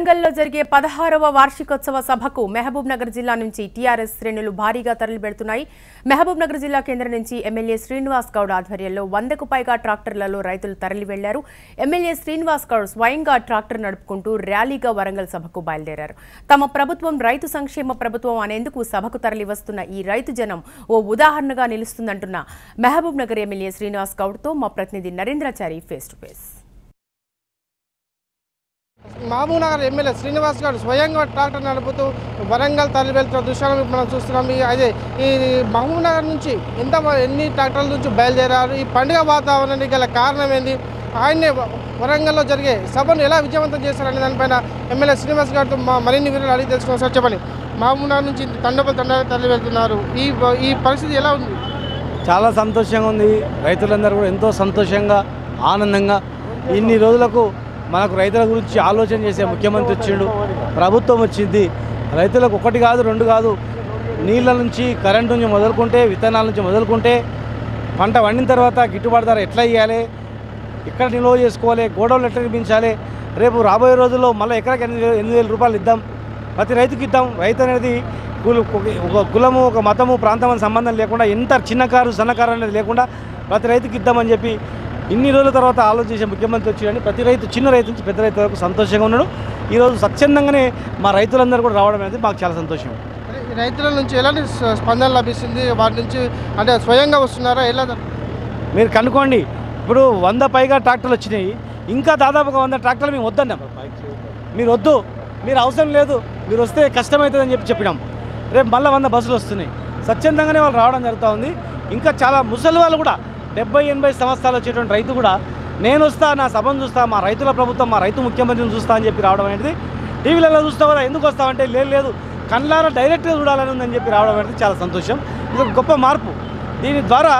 వరంగల్లో జరిగే 16వ వార్షికోత్సవ సభకు మహబూబ్ నగర్ జిల్లా నుంచి టీఆర్ఎస్ శ్రేణులు భారీగా తరలిబెడుతున్నాయి. మహబూబ్ నగర్ జిల్లా కేంద్రం నుంచి ఎమ్మెల్యే శ్రీనివాస్ గౌడ్ ఆధ్వర్యంలో 100కు పైగా ట్రాక్టర్లలో రైతులు తరలి వెళ్లారు. ఎమ్మెల్యే శ్రీనివాస్ గౌడ్ స్వయంగా ట్రాక్టర్ నడుపుకుంటూ ర్యాలీగా వరంగల్ సభకు బయలుదేరారు. తమ ప్రభుత్వం రైతు సంక్షేమ ప్రభుత్వం అనేందుకు సభకు తరలివస్తున్న ఈ రైతు జనం ఓ ఉదాహరణగా నిలుస్తుందంటున్న మహబూబ్ నగర్ ఎమ్మెల్యే శ్రీనివాస్ గౌడ్తో మా ప్రతినిధి Narendrachari face to face. Mahabubnagar MLA Srinivas గారు స్వయంగా ట్రాక్టర్ నడుపుతూ వరంగల్ తరలి వెళ్తున్న దృశ్యాలను మనం చూస్తున్నాం. అదే ఈ మహబూబ్ నగర్ నుంచి ఎన్ని ట్రాక్టర్ల నుంచి బయలుదేరారు, ఈ పండుగ వాతావరణానికి గల కారణం ఏంది, ఆయన్నే వరంగల్లో జరిగే సభను ఎలా విజయవంతం చేశారనే దానిపైన ఎమ్మెల్యే శ్రీనివాస్ గారితో మరిన్ని వివరాలు అడిగి తెలుసుకున్నాం. సార్ చెప్పండి, మహబూబ్ నగర్ నుంచి తండోపతండాలు తరలి వెళ్తున్నారు, ఈ పరిస్థితి ఎలా ఉంది? చాలా సంతోషంగా ఉంది. రైతులందరూ కూడా ఎంతో సంతోషంగా ఆనందంగా ఇన్ని రోజులకు మనకు రైతుల గురించి ఆలోచన చేసే ముఖ్యమంత్రి వచ్చిండు, ప్రభుత్వం వచ్చింది. రైతులకు ఒకటి కాదు రెండు కాదు, నీళ్ళ నుంచి కరెంటు నుంచి మొదలుకుంటే విత్తనాల నుంచి మొదలుకుంటే పంట వండిన తర్వాత గిట్టుబాటు ధర ఎట్లా ఇవ్వాలి, ఎక్కడ నిల్వ చేసుకోవాలి, గోడౌన్లు ఎట్లా నిర్మించాలి, రేపు రాబోయే రోజుల్లో మళ్ళీ ఎకరాకి 8,000 రూపాయలు ఇద్దాం, ప్రతి రైతుకి ఇద్దాం. రైతు అనేది ఒక కులము ఒక మతము ప్రాంతం అని సంబంధం లేకుండా ఎంత చిన్నకారు సన్నకారు అనేది లేకుండా ప్రతి రైతుకి ఇద్దామని చెప్పి ఇన్ని రోజుల తర్వాత ఆలోచించే ముఖ్యమంత్రి వచ్చి ప్రతి రైతు చిన్న రైతు నుంచి పెద్ద రైతు వరకు సంతోషంగా ఉన్నాడు. ఈరోజు స్వచ్ఛందంగానే మా రైతులందరూ కూడా రావడం అనేది మాకు చాలా సంతోషం. రైతుల నుంచి ఎలాంటి స్పందన లభిస్తుంది, వాటి నుంచి అంటే స్వయంగా వస్తున్నారా ఎలా? మీరు కనుక్కోండి, ఇప్పుడు 100 పైగా ట్రాక్టర్లు వచ్చినాయి, ఇంకా దాదాపుగా 100 ట్రాక్టర్లు మేము వద్దన్నాం. మీరు వద్దు, మీరు అవసరం లేదు, మీరు వస్తే కష్టమవుతుందని చెప్పినాం. రేపు మళ్ళీ 100 బస్సులు వస్తున్నాయి, స్వచ్ఛందంగానే వాళ్ళు రావడం జరుగుతూ ఉంది. ఇంకా చాలా ముసలి వాళ్ళు కూడా 70-80 సంవత్సరాలు వచ్చేటువంటి రైతు కూడా నేను వస్తా, నా సభను చూస్తా, మా రైతుల ప్రభుత్వం మా రైతు ముఖ్యమంత్రిని చూస్తా అని చెప్పి రావడం అనేది, టీవీలలో చూస్తావు కదా ఎందుకు వస్తామంటే లేదు కళ్ళారా డైరెక్ట్గా చూడాలని ఉందని చెప్పి రావడం అనేది చాలా సంతోషం. ఇది ఒక గొప్ప మార్పు. దీని ద్వారా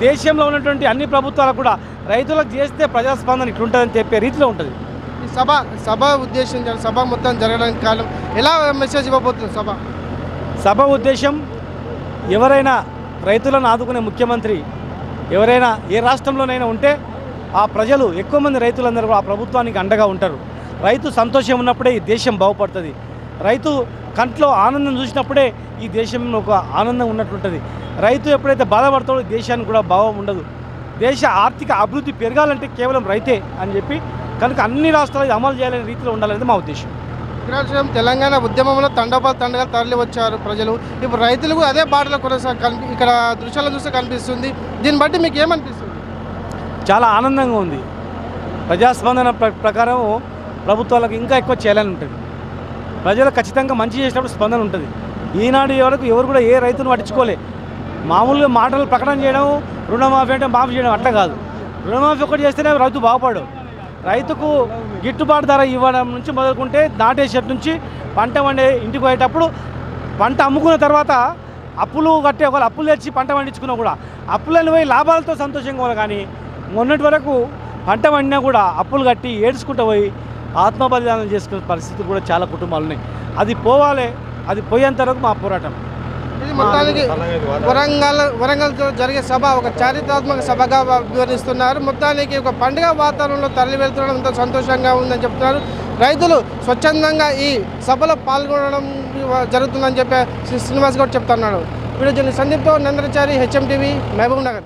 దేశంలో ఉన్నటువంటి అన్ని ప్రభుత్వాలకు కూడా రైతులకు చేస్తే ప్రజాస్పందన ఇట్లుంటుందని చెప్పే రీతిలో ఉంటుంది. ఈ సభ ఉద్దేశించాలి, సభ మొత్తం జరగడానికి కారణం ఎలా మెసేజ్ ఇవ్వబోతుంది? సభ ఉద్దేశం ఎవరైనా రైతులను ఆదుకునే ముఖ్యమంత్రి ఎవరైనా ఏ రాష్ట్రంలోనైనా ఉంటే ఆ ప్రజలు ఎక్కువ మంది రైతులందరూ ఆ ప్రభుత్వానికి అండగా ఉంటారు. రైతు సంతోషం ఉన్నప్పుడే ఈ దేశం బాగుపడుతుంది. రైతు కంట్లో ఆనందం చూసినప్పుడే ఈ దేశంలో ఒక ఆనందం ఉన్నట్లుంటుంది. రైతు ఎప్పుడైతే బాధపడతాడో దేశానికి కూడా భావం ఉండదు. దేశ ఆర్థిక అభివృద్ధి పెరగాలంటే కేవలం రైతే అని చెప్పి కనుక అన్ని రాష్ట్రాలు అమలు చేయాలనే రీతిలో ఉండాలనేది మా ఉద్దేశం. తెలంగాణ ఉద్యమంలో తండోపాతండగా తరలి వచ్చారు ప్రజలు. ఇప్పుడు రైతులకు అదే బాటలో ఇక్కడ దృశ్యాలను చూస్తే కనిపిస్తుంది. దీన్ని బట్టి మీకు ఏమనిపిస్తుంది? చాలా ఆనందంగా ఉంది. ప్రజాస్పందన ప్రకారం ప్రభుత్వాలకు ఇంకా ఎక్కువ చేయాలని ఉంటుంది. ప్రజలు ఖచ్చితంగా మంచి చేసినప్పుడు స్పందన ఉంటుంది. ఈనాడు వరకు ఎవరు కూడా ఏ రైతును పట్టించుకోలే. మామూలుగా మాటలు ప్రకటన చేయడం, రుణమాఫీ అంటే మాఫీ చేయడం అట్లా కాదు. రుణమాఫీ ఒకటి చేస్తేనే రైతు బాగుపడు. రైతుకు గిట్టుబాటు ధర ఇవ్వడం నుంచి మొదలుకుంటే నాటేసేట నుంచి పంట వండే ఇంటికి పోయేటప్పుడు పంట అమ్ముకున్న తర్వాత అప్పులు కట్టే ఒకవేళ అప్పులు తెచ్చి పంట పండించుకున్నా కూడా అప్పులను పోయి లాభాలతో సంతోషంగా పోవాలి. కానీ మొన్నటి వరకు పంట వండినా కూడా అప్పులు కట్టి ఏడ్చుకుంటూ పోయి ఆత్మబలిదానం చేసుకునే పరిస్థితి కూడా చాలా కుటుంబాలు ఉన్నాయి. అది పోవాలి, అది పోయేంత వరకు మా పోరాటం. ఇది మొత్తానికి వరంగల్ జరిగే సభ ఒక చారిత్రాత్మక సభగా వివరిస్తున్నారు. మొత్తానికి ఒక పండుగ వాతావరణంలో తరలి వెళ్తుండడం ఎంతో సంతోషంగా ఉందని చెప్తున్నారు. రైతులు స్వచ్ఛందంగా ఈ సభలో పాల్గొనడం జరుగుతుందని చెప్పి శ్రీనివాస్ గౌడ్ చెప్తున్నాడు. వీడియో జర్నలిస్ట్ సందీప్తో నందరాచారి, హెచ్ఎం టీవీ, మహబూబ్ నగర్.